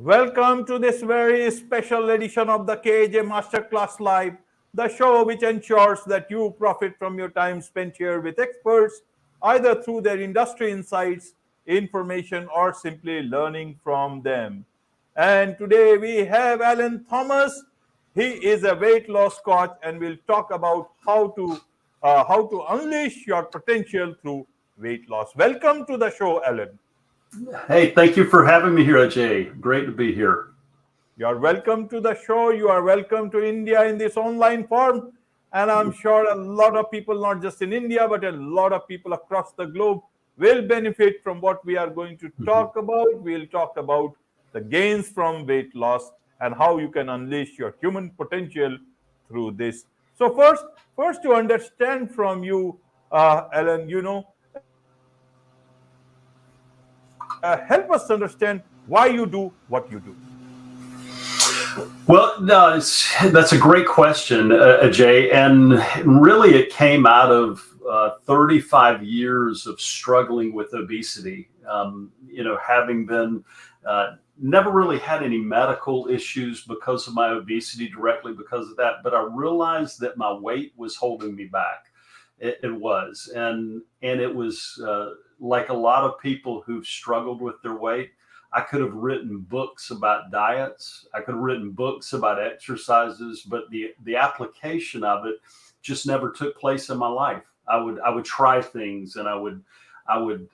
Welcome to this very special edition of the KJ Masterclass Live, the show which ensures that you profit from your time spent here with experts, either through their industry insights, information, or simply learning from them. And today we have Alan Thomas. He is a weight loss coach, and we'll talk about how to unleash your potential through weight loss. Welcome to the show, Alan. Hey, thank you for having me here, Ajay. Great to be here. You're welcome to the show. You are welcome to India in this online form. And I'm sure a lot of people, not just in India, but a lot of people across the globe will benefit from what we are going to talk about. We'll talk about the gains from weight loss and how you can unleash your human potential through this. So first to understand from you, Alan, help us understand why you do what you do. Well, no, that's a great question, Ajay. And really, it came out of 35 years of struggling with obesity. Having been never really had any medical issues because of my obesity, directly because of that. But I realized that my weight was holding me back. It was. And it was like a lot of people who've struggled with their weight. I could have written books about diets. I could have written books about exercises, but the application of it just never took place in my life. I would try things and I would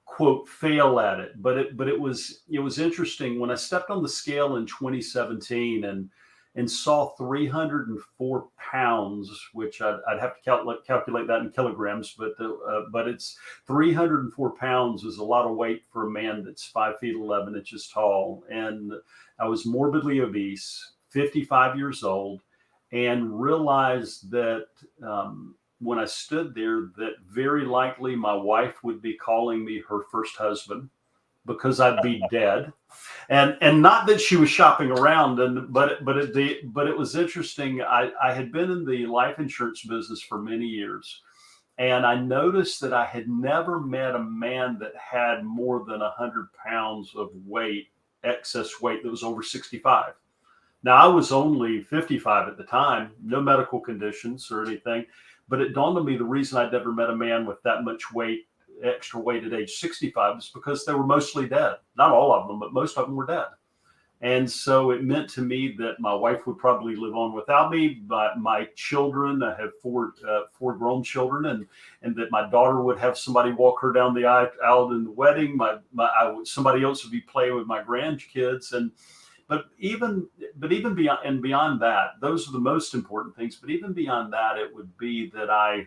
quote fail at it. But it was interesting when I stepped on the scale in 2017 and saw 304 pounds, which I'd have to calculate that in kilograms, but it's 304 pounds is a lot of weight for a man that's 5 feet 11 inches tall. And I was morbidly obese, 55 years old, and realized that when I stood there, that very likely my wife would be calling me her first husband because I'd be dead. And not that she was shopping around, but it was interesting. I had been in the life insurance business for many years, and I noticed that I had never met a man that had more than 100 pounds of weight, excess weight, that was over 65. Now, I was only 55 at the time, no medical conditions or anything, but it dawned on me the reason I'd never met a man with that much weight, extra weight at age 65 is because they were mostly dead. Not all of them, but most of them were dead. And so it meant to me that my wife would probably live on without me, but my children, I have four grown children, and that my daughter would have somebody walk her down the aisle in the wedding. Somebody else would be playing with my grandkids. But even beyond that, those are the most important things. But even beyond that, it would be that I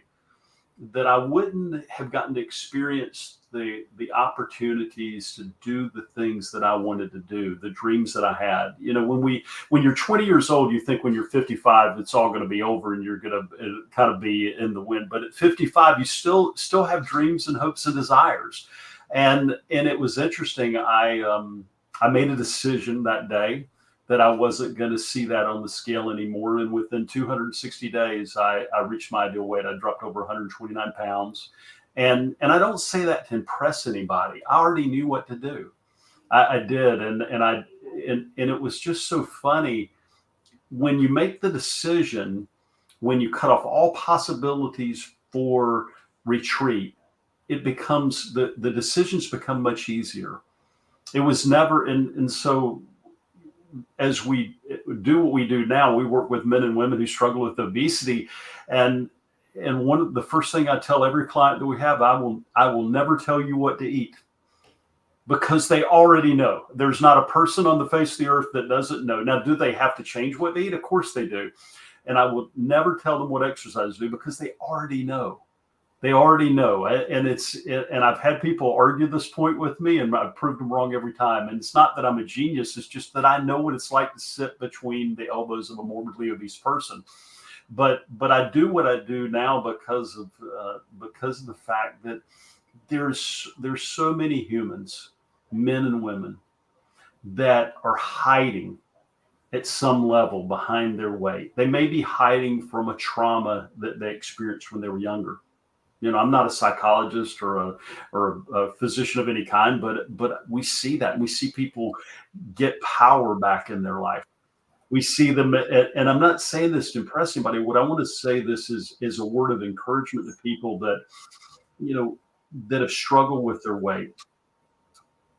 wouldn't have gotten to experience the opportunities to do the things that I wanted to do, the dreams that I had. When you're 20 years old, you think when you're 55, it's all going to be over and you're going to kind of be in the wind. But at 55, you still have dreams and hopes and desires. And it was interesting. I made a decision that day that I wasn't going to see that on the scale anymore. And within 260 days, I reached my ideal weight. I dropped over 129 pounds. And I don't say that to impress anybody. I already knew what to do. I did. And it was just so funny when you make the decision, when you cut off all possibilities for retreat, it becomes the decisions become much easier. It was never. And so as we do what we do now, we work with men and women who struggle with obesity. And one of the first thing I tell every client that we have, I will never tell you what to eat, because they already know. There's not a person on the face of the earth that doesn't know. Now, do they have to change what they eat? Of course they do. And I will never tell them what exercise to do, because they already know. They already know. And I've had people argue this point with me, and I've proved them wrong every time. And it's not that I'm a genius. It's just that I know what it's like to sit between the elbows of a morbidly obese person. But I do what I do now because of the fact that there's so many humans, men and women, that are hiding at some level behind their weight. They may be hiding from a trauma that they experienced when they were younger. I'm not a psychologist or a physician of any kind, but we see that, and we see people get power back in their life. We see them, and I'm not saying this to impress anybody. What I want to say this is a word of encouragement to people that, that have struggled with their weight.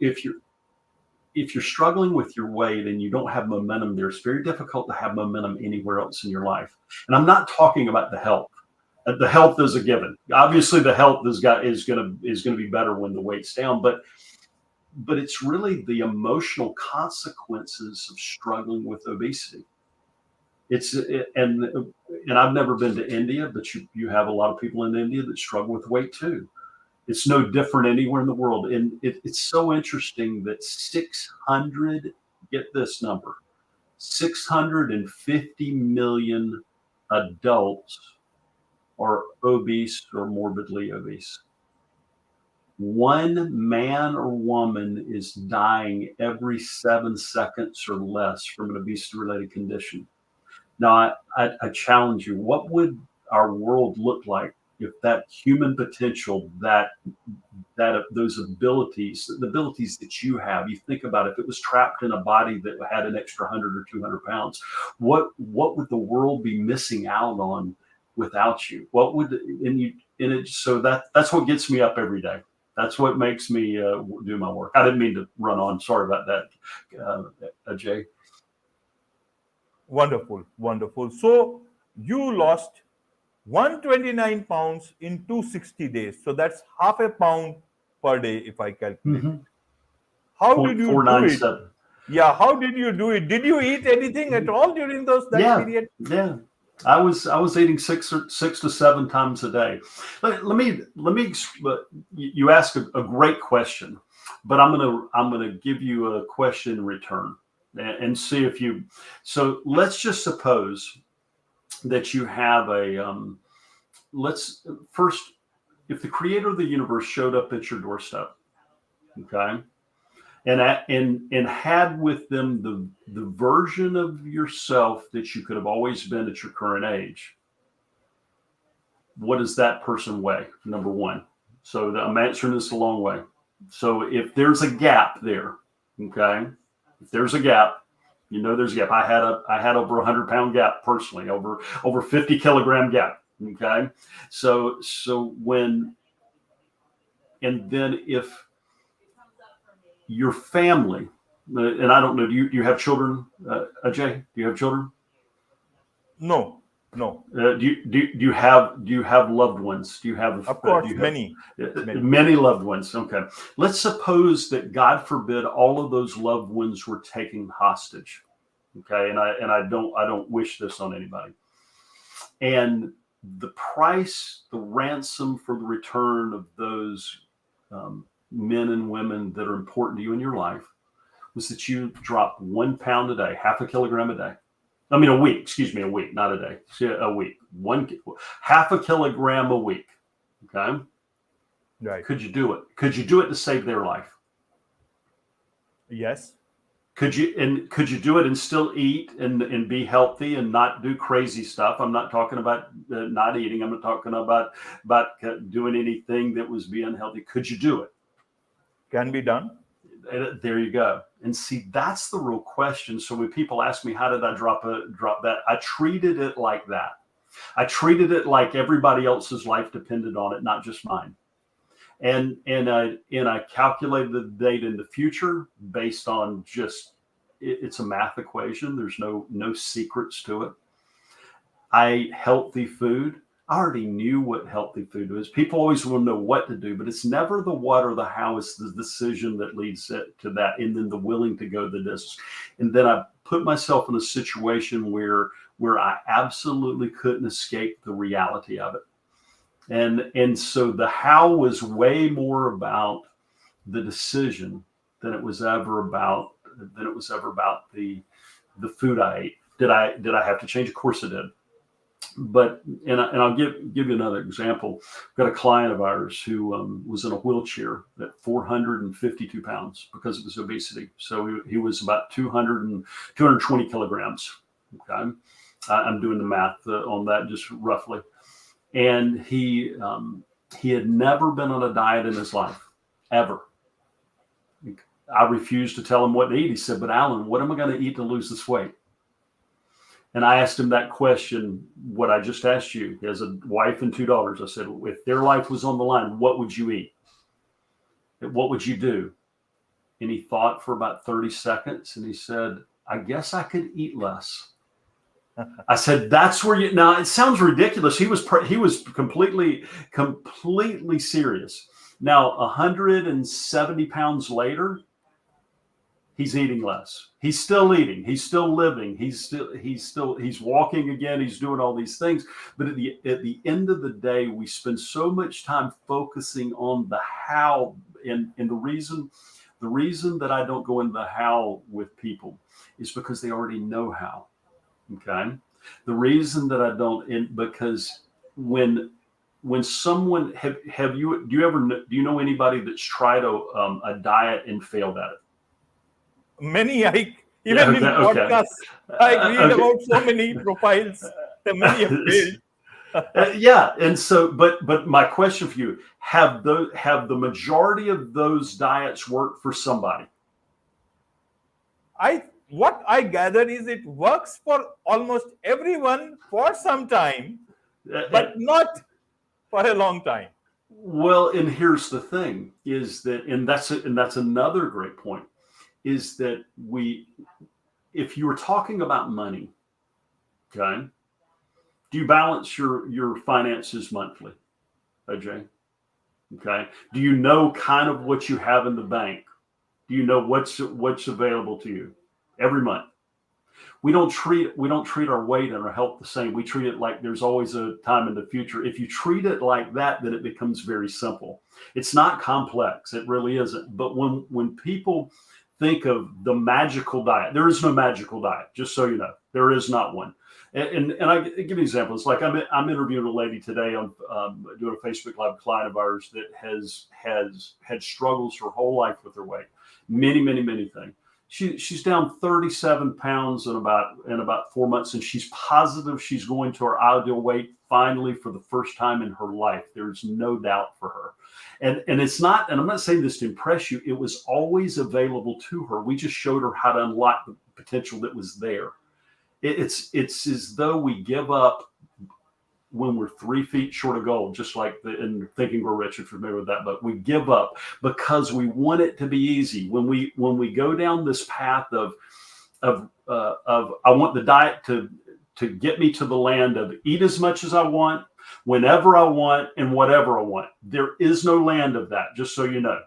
If you're struggling with your weight and you don't have momentum there, it's very difficult to have momentum anywhere else in your life. And I'm not talking about the health. The health is a given. Obviously, the health is going to be better when the weight's down, but it's really the emotional consequences of struggling with obesity. And I've never been to India, but you have a lot of people in India that struggle with weight too. It's no different anywhere in the world. And it's so interesting that 600, get this number, 650 million adults are obese or morbidly obese. One man or woman is dying every 7 seconds or less from an obesity-related condition. Now, I challenge you, what would our world look like if that human potential, that those abilities, the abilities that you have, you think about if it was trapped in a body that had an extra 100 or 200 pounds, what would the world be missing out on without you? What would, so that's what gets me up every day. That's what makes me do my work. I didn't mean to run on. Sorry about that, Jay. Wonderful, wonderful. So you lost 129 pounds in 260 days. So that's half a pound per day, if I calculate. Mm-hmm. How did you do it? 0.497. Yeah, how did you do it? Did you eat anything at all during that period? Yeah. I was eating 6 to 7 times a day. Let me. You ask a great question, but I'm gonna give you a question in return and see if you. So let's just suppose that you have let's first, if the creator of the universe showed up at your doorstep, okay, and had with them the version of yourself that you could have always been at your current age, what does that person weigh? Number one. So I'm answering this a long way. So if there's a gap there, okay, if there's a gap, there's a gap. I had over 100-pound gap personally, over 50 kilogram gap. Okay, so when, and then if your family, and I don't know, do you have children, Ajay? Do you have children? No. Do you have loved ones? Do you have? Of course, many loved ones. Okay. Let's suppose that, God forbid, all of those loved ones were taken hostage. Okay, and I don't wish this on anybody. And the price, the ransom for the return of those men and women that are important to you in your life was that you drop 1 pound a day, half a kilogram a day. I mean, a week, excuse me, a week, not a day, a week, half a kilogram a week. Okay. Right. Could you do it? Could you do it to save their life? Yes. Could you do it and still eat and be healthy and not do crazy stuff? I'm not talking about not eating. I'm not talking about doing anything that was be unhealthy. Could you do it? Can be done. There you go. And see, that's the real question. So when people ask me, how did I drop that? I treated it like that. I treated it like everybody else's life depended on it, not just mine. And I calculated the date in the future based on just, it's a math equation. There's no secrets to it. I ate healthy food. I already knew what healthy food was. People always want to know what to do, but it's never the what or the how. It's the decision that leads to that, and then the willing to go the distance. And then I put myself in a situation where I absolutely couldn't escape the reality of it. And so the how was way more about the decision than it was ever about the food I ate. Did I have to change? Of course I did. But and I'll give you another example. We've got a client of ours who was in a wheelchair at 452 pounds because of his obesity. So he was about 220 kilograms. Okay, I'm doing the math on that just roughly. And he He had never been on a diet in his life, ever. I refused to tell him what to eat. He said, but Alan, what am I going to eat to lose this weight? And I asked him that question, what I just asked you. He has a wife and 2 daughters. I said, if their life was on the line, what would you eat? What would you do? And he thought for about 30 seconds and he said, I guess I could eat less. I said, that's where you, now it sounds ridiculous. He was completely serious. Now, 170 pounds later, he's eating less. He's still eating. He's still living. He's walking again. He's doing all these things. But at the end of the day, we spend so much time focusing on the how. And the reason that I don't go into the how with people is because they already know how. Okay. The reason that I don't, because when someone do you know anybody that's tried a diet and failed at it? Many, even in okay. podcasts, I read about so many profiles. Many have failed. Yeah, and so, but my question for you: have the majority of those diets worked for somebody? What I gather is it works for almost everyone for some time, but not for a long time. Well, and here's the thing: is that, and that's another great point. Is that if you were talking about money, okay, do you balance your finances monthly, AJ? Okay. Do you know kind of what you have in the bank? Do you know what's available to you every month? We don't treat our weight and our health the same. We treat it like there's always a time in the future. If you treat it like that, then it becomes very simple. It's not complex. It really isn't. But when people think of the magical diet, there is no magical diet, just so you know. There is not one. And I give you an example. It's like I'm interviewing a lady today. I'm doing a Facebook Live client of ours that has had struggles her whole life with her weight. Many things. She's down 37 pounds in about 4 months, and she's positive she's going to her ideal weight finally for the first time in her life. There's no doubt for her. And it's not, and I'm not saying this to impress you, it was always available to her. We just showed her how to unlock the potential that was there. It's as though we give up when we're 3 feet short of gold, just like in Think and Grow Rich, if you're familiar with that book. We give up because we want it to be easy. When we go down this path of I want the diet to get me to the land of eat as much as I want, whenever I want, and whatever I want. There is no land of that, just so you know.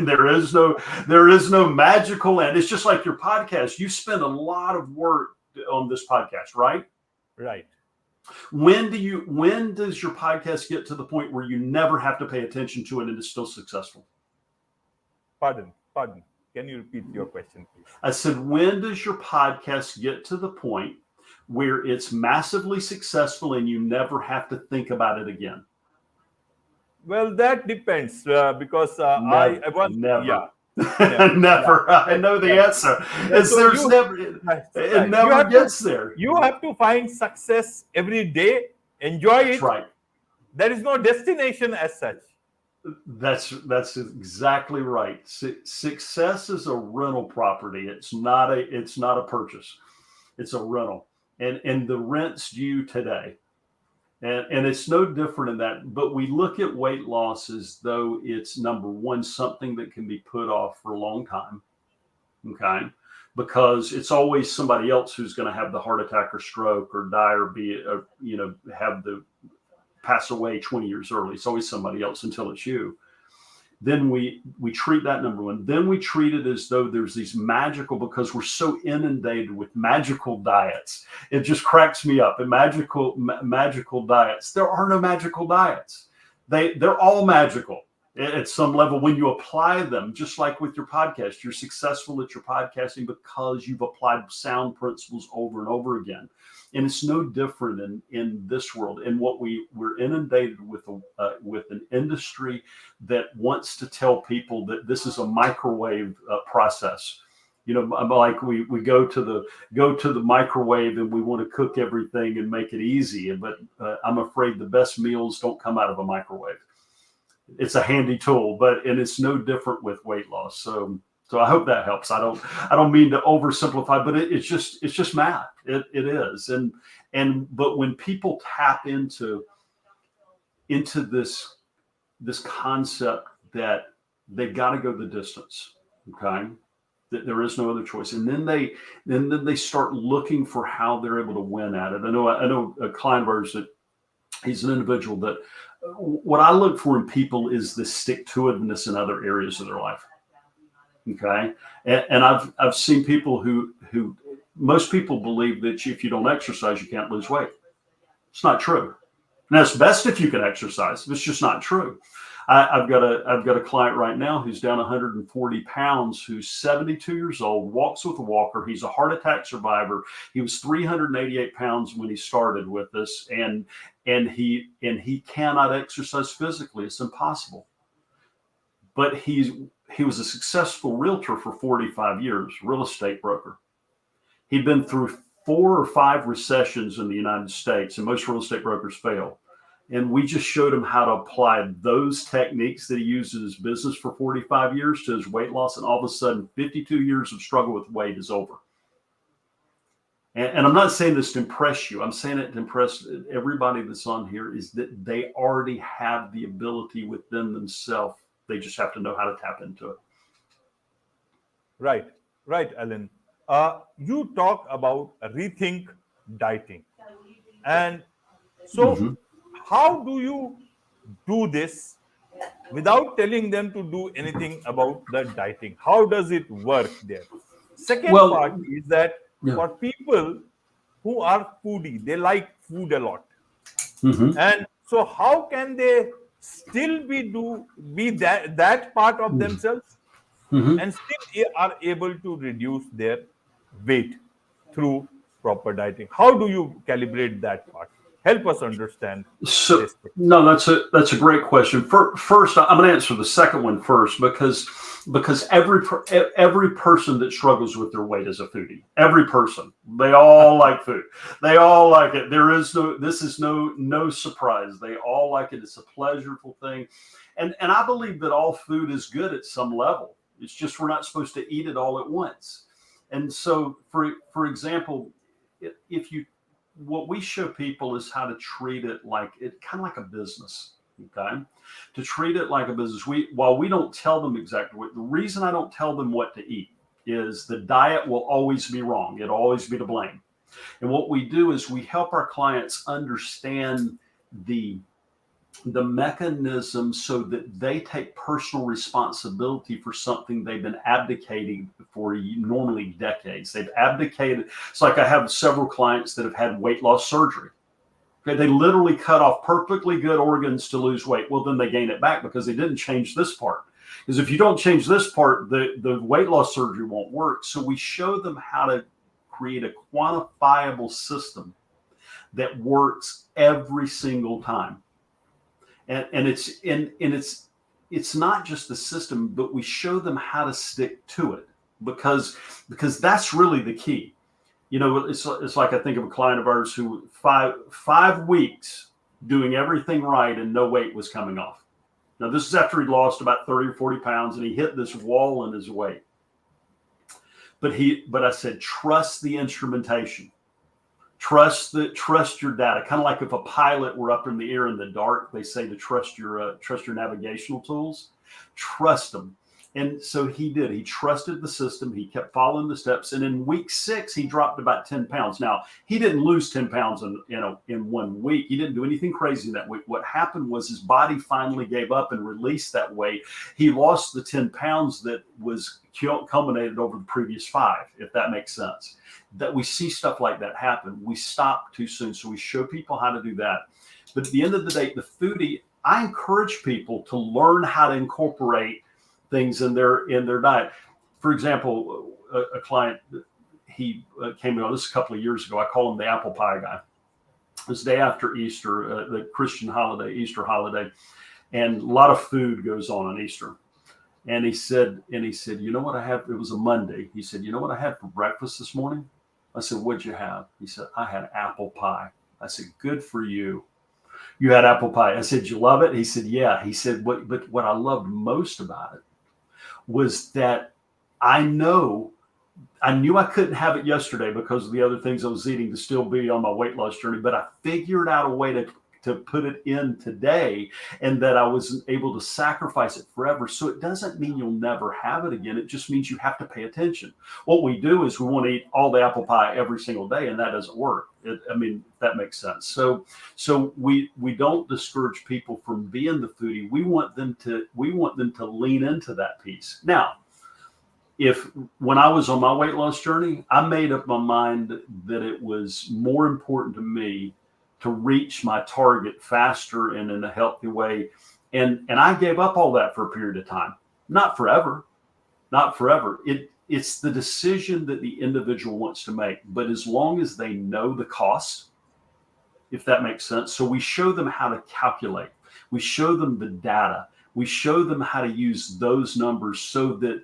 There is no magical land. It's just like your podcast. You spend a lot of work on this podcast, right? Right. When does your podcast get to the point where you never have to pay attention to it and it's still successful? Pardon. Can you repeat your question, please? I said, when does your podcast get to the point where it's massively successful and you never have to think about it again? Well, that depends because never. Yeah. Never. Yeah. I know the answer. It never gets there. You have to find success every day, enjoy it. That's right. There is no destination as such. That's exactly right. Success is a rental property. It's not a purchase. It's a rental, and the rent's due today. And it's no different in that, but we look at weight loss as though it's, number one, something that can be put off for a long time, okay? Because it's always somebody else who's going to have the heart attack or stroke or die or pass away 20 years early. It's always somebody else until it's you. Then we treat that, number one. Then we treat it as though there's these magical, because we're so inundated with magical diets. It just cracks me up. And magical diets. There are no magical diets. They're all magical at some level when you apply them. Just like with your podcast, you're successful at your podcasting because you've applied sound principles over and over again. And it's no different in this world. And what we're inundated with an industry that wants to tell people that this is a microwave process. You know, like we go to the microwave and we want to cook everything and make it easy. But I'm afraid the best meals don't come out of a microwave. it's a handy tool, and it's no different with weight loss. So I hope that helps. I don't mean to oversimplify, but it's just math. It is. But when people tap into this concept that they've got to go the distance, okay, that there is no other choice, and then they start looking for how they're able to win at it. I know a client of ours that he's an individual that what I look for in people is the stick-to-itiveness in other areas of their life. Okay, and I've seen people who most people believe that if you don't exercise, you can't lose weight. It's not true. Now it's best if you can exercise. It's just not true. I've got a client right now who's down 140 pounds, who's 72 years old, walks with a walker. He's a heart attack survivor. He was 388 pounds when he started with this, and he cannot exercise physically. It's impossible. But he was a successful realtor for 45 years, real estate broker. He'd been through 4 or 5 recessions in the United States, and most real estate brokers fail. And we just showed him how to apply those techniques that he used in his business for 45 years to his weight loss. And all of a sudden, 52 years of struggle with weight is over. And I'm not saying this to impress you. I'm saying it to impress everybody that's on here, is that they already have the ability within themselves. They just have to know how to tap into it. Right, Alan. You talk about rethink dieting. And so how do you do this without telling them to do anything about the dieting? How does it work there? Second part is that for people who are foodie, they like food a lot. And so how can they still be that part of themselves and still are able to reduce their weight through proper dieting? How do you calibrate that part? Help us understand this. No, that's a great question. First, I'm going to answer the second one first, because every person that struggles with their weight is a foodie. Every person, they all like food. They all like it. This is no surprise. They all like it. It's a pleasurable thing, and I believe that all food is good at some level. It's just we're not supposed to eat it all at once. And so, for example, what we show people is how to treat it kind of like a business. Okay, to treat it like a business. While we don't tell them exactly what, the reason I don't tell them what to eat is the diet will always be wrong. It'll always be to blame. And what we do is we help our clients understand the mechanism so that they take personal responsibility for something they've been abdicating for normally decades. They've abdicated. It's like I have several clients that have had weight loss surgery. Okay, they literally cut off perfectly good organs to lose weight. Well, then they gain it back because they didn't change this part. Because if you don't change this part, the weight loss surgery won't work. So we show them how to create a quantifiable system that works every single time. And it's not just the system, but we show them how to stick to it, because that's really the key. You know, it's like I think of a client of ours who 5 weeks doing everything right and no weight was coming off. Now this is after he lost about 30 or 40 pounds and he hit this wall in his weight. But I said, trust the instrumentation. Trust your data. Kind of like if a pilot were up in the air in the dark, they say to trust your navigational tools. Trust them. And so he did. He trusted the system. He kept following the steps. And in week 6, he dropped about 10 pounds. Now, he didn't lose 10 pounds in 1 week. He didn't do anything crazy that week. What happened was his body finally gave up and released that weight. He lost the 10 pounds that was culminated over the previous 5, if that makes sense. That we see stuff like that happen. We stop too soon. So we show people how to do that. But at the end of the day, the foodie, I encourage people to learn how to incorporate things in their diet. For example, a client, he came on this a couple of years ago. I call him the apple pie guy. It was the day after Easter, the Christian holiday, Easter holiday, and a lot of food goes on Easter. And he said, you know what I had? It was a Monday. He said, you know what I had for breakfast this morning? I said, what'd you have? He said, I had apple pie. I said, good for you. You had apple pie. I said, you love it? He said, yeah. He said, but what I loved most about it was that I knew I couldn't have it yesterday because of the other things I was eating to still be on my weight loss journey, but I figured out a way to put it in today, and that I was able to sacrifice it forever. So it doesn't mean you'll never have it again. It just means you have to pay attention. What we do is we want to eat all the apple pie every single day, and that doesn't work. That makes sense. So we don't discourage people from being the foodie. We want them to lean into that piece. Now, when I was on my weight loss journey, I made up my mind that it was more important to me to reach my target faster and in a healthy way. And I gave up all that for a period of time. Not forever. It's the decision that the individual wants to make. But as long as they know the cost, if that makes sense. So we show them how to calculate. We show them the data. We show them how to use those numbers so that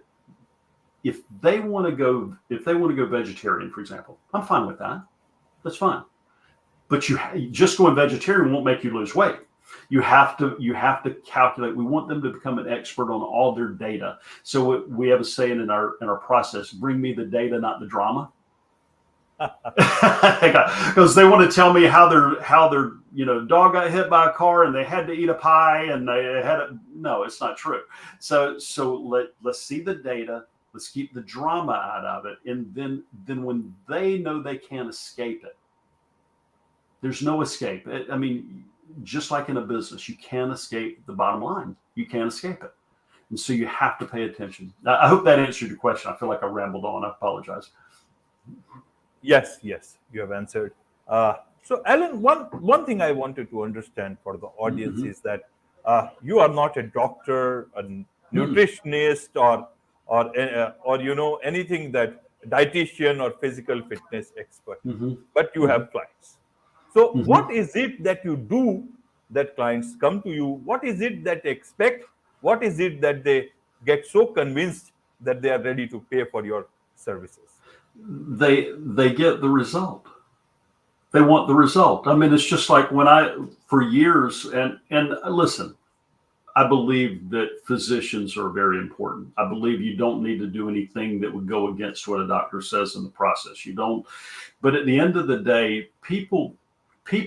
if they want to go vegetarian, for example, I'm fine with that. That's fine. But just going vegetarian won't make you lose weight. You have to calculate. We want them to become an expert on all their data. So we have a saying in our process: bring me the data, not the drama. Because they want to tell me how their dog got hit by a car and they had to eat a pie and they had it. No, it's not true. So let's see the data. Let's keep the drama out of it, and then when they know they can't escape it. There's no escape. Just like in a business, you can't escape the bottom line. You can't escape it. And so you have to pay attention. I hope that answered your question. I feel like I rambled on. I apologize. Yes, you have answered. So, Alan, one thing I wanted to understand for the audience is that you are not a doctor, a nutritionist, or anything that dietitian or physical fitness expert, but you have clients. So what is it that you do that clients come to you? What is it that they expect? What is it that they get so convinced that they are ready to pay for your services? They get the result. They want the result. It's just like for years, and listen, I believe that physicians are very important. I believe you don't need to do anything that would go against what a doctor says in the process. You don't. But at the end of the day, people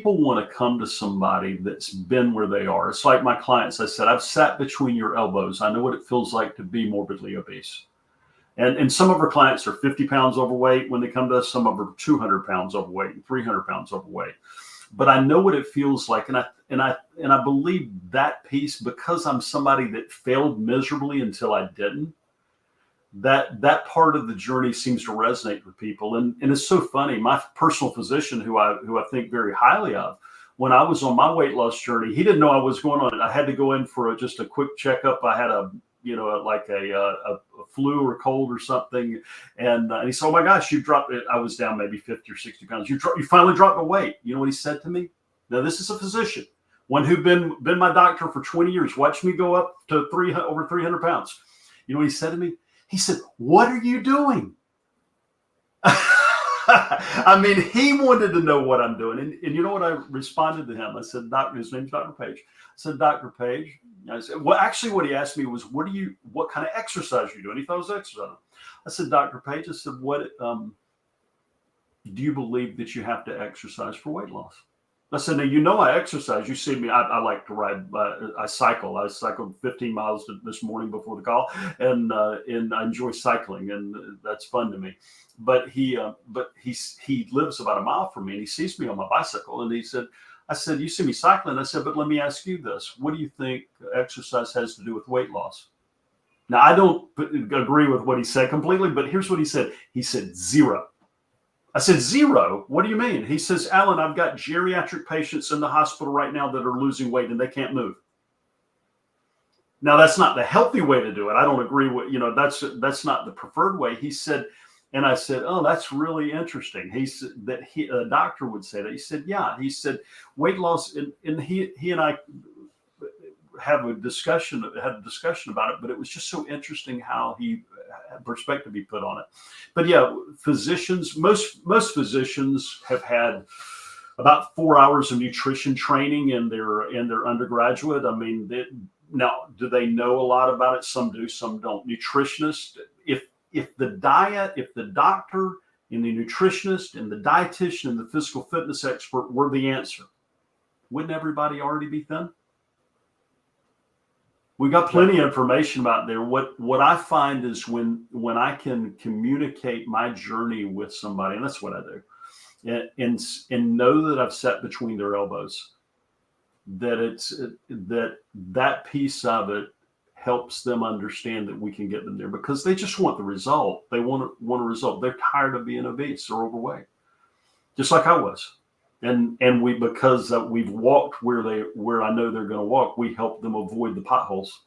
want to come to somebody that's been where they are. It's like my clients. I said, I've sat between your elbows. I know what it feels like to be morbidly obese. And some of our clients are 50 pounds overweight when they come to us. Some of them are 200 pounds overweight and 300 pounds overweight. But I know what it feels like, and I believe that piece because I'm somebody that failed miserably until I didn't. That part of the journey seems to resonate with people, and it's so funny. My personal physician, who I think very highly of, when I was on my weight loss journey, he didn't know I was going on it. I had to go in for just a quick checkup. I had a flu or a cold or something, and he said, "Oh my gosh, you dropped it." I was down maybe 50 or 60 pounds. You finally dropped the weight. You know what he said to me? Now this is a physician, one who'd been my doctor for 20 years, watched me go up to over 300 pounds. You know what he said to me? He said, "What are you doing?" He wanted to know what I'm doing. And you know what I responded to him? I said, his name's Dr. Page. I said, "Dr. Page," I said, well, actually what he asked me was, what kind of exercise are you doing? He thought I was exercising. I said, "Dr. Page," I said, do you believe that you have to exercise for weight loss? I said, "Now, I exercise. You see me, I like to ride. I cycle. I cycled 15 miles this morning before the call, and I enjoy cycling, and that's fun to me." But he lives about a mile from me, and he sees me on my bicycle, and I said, "You see me cycling?" I said, "But let me ask you this. What do you think exercise has to do with weight loss?" Now, I don't agree with what he said completely, but here's what he said. He said, "Zero." I said, "Zero? What do you mean?" He says, "Alan, I've got geriatric patients in the hospital right now that are losing weight and they can't move." Now, that's not the healthy way to do it. I don't agree with, that's not the preferred way. He said, and I said, "Oh, that's really interesting." He said that a doctor would say that. He said, "Yeah." He said, weight loss, and he and I had a discussion about it, but it was just so interesting how perspective he put on it. But yeah, physicians, most physicians have had about 4 hours of nutrition training in their undergraduate. I mean, now, do they know a lot about it? Some do, some don't. Nutritionists, if the diet, if the doctor and the nutritionist and the dietitian and the physical fitness expert were the answer, wouldn't everybody already be thin? We got plenty of information about there. What I find is when I can communicate my journey with somebody, and that's what I do, and know that I've sat between their elbows, that piece of it helps them understand that we can get them there, because they just want the result. They want a result. They're tired of being obese or overweight, just like I was. And because we've walked where I know they're going to walk, we help them avoid the potholes.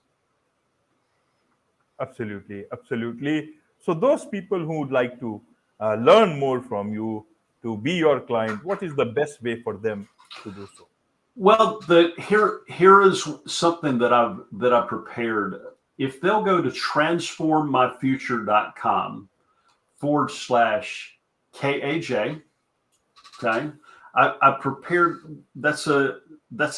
Absolutely, absolutely. So those people who would like to learn more from you, to be your client, what is the best way for them to do so? Well, here is something that I've prepared. If they'll go to transformmyfuture.com/KAJ, okay, I prepared. That's a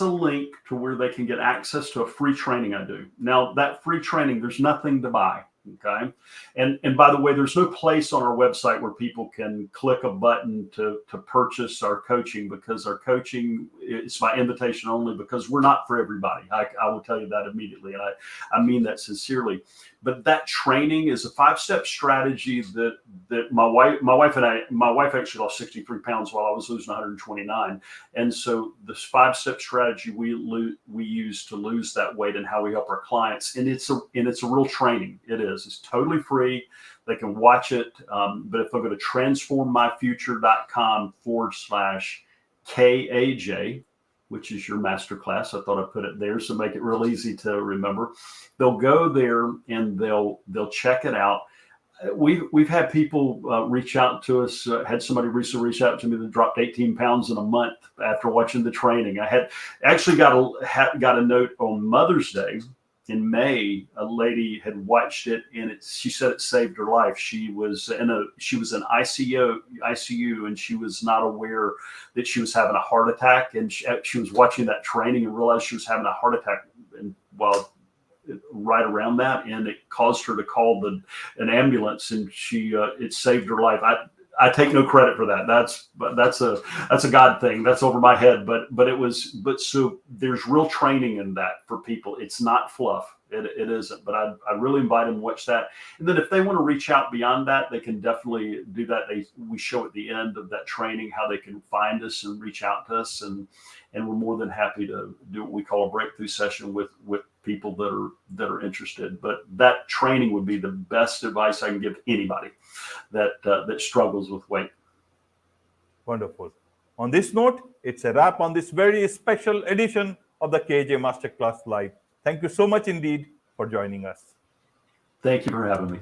link to where they can get access to a free training I do. Now, that free training, there's nothing to buy. Okay. And by the way, there's no place on our website where people can click a button to purchase our coaching, because our coaching is by invitation only, because we're not for everybody. I will tell you that immediately. And I mean that sincerely. But that training is a 5-step strategy that my wife actually lost 63 pounds while I was losing 129. And so this 5-step strategy we use to lose that weight, and how we help our clients. And it's a real training. It is. It's totally free. They can watch it. But if they go to transformmyfuture.com/KAJ, which is your masterclass, I thought I'd put it there, so make it real easy to remember. They'll go there and they'll check it out. We've had people reach out to us. Had somebody recently reach out to me that dropped 18 pounds in a month after watching the training. I had actually got a note on Mother's Day in May. A lady had watched it, and she said it saved her life. She was in ICU, and she was not aware that she was having a heart attack. And she was watching that training and realized she was having a heart attack, and right around that, and it caused her to call an ambulance, and it saved her life. I take no credit for that. That's a God thing. That's over my head. But so there's real training in that for people. It's not fluff. It isn't. But I really invite them to watch that. And then if they want to reach out beyond that, they can definitely do that. We show at the end of that training how they can find us and reach out to us, and we're more than happy to do what we call a breakthrough session with people that are interested. But that training would be the best advice I can give anybody that struggles with weight. Wonderful. On this note, it's a wrap on this very special edition of the KJ Masterclass Live. Thank you so much indeed for joining us. Thank you for having me.